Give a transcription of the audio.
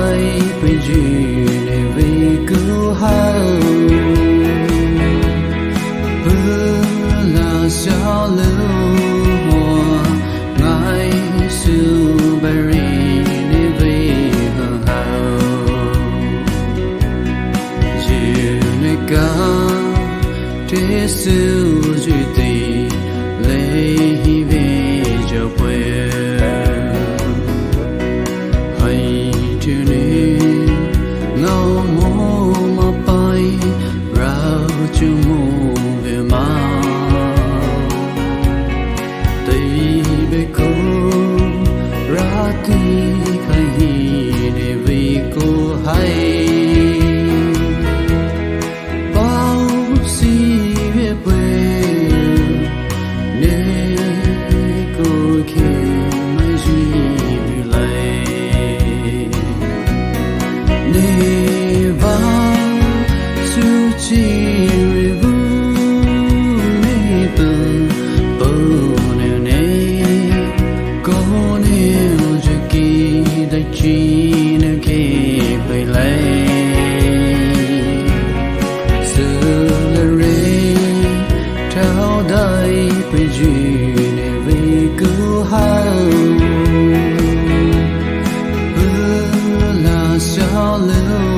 đời với duyên để vì cứu hao là sao lưu hòa ngài sự bari để vì hờ hao duyên để cả thế sự duy tì lấy về cho quê hay chưa nên ngao mô mà bay rao chu mô về mà tây bê cô ra thì khai hi để vì cô hay bao si về quê để cô khi mai duy lại để vào sự chỉ vu để từ bầu nêu này có nêu cho kỳ đại chi nêu kề về lại sự là rê trao đời với duyên để vì cứu hao là sao lưu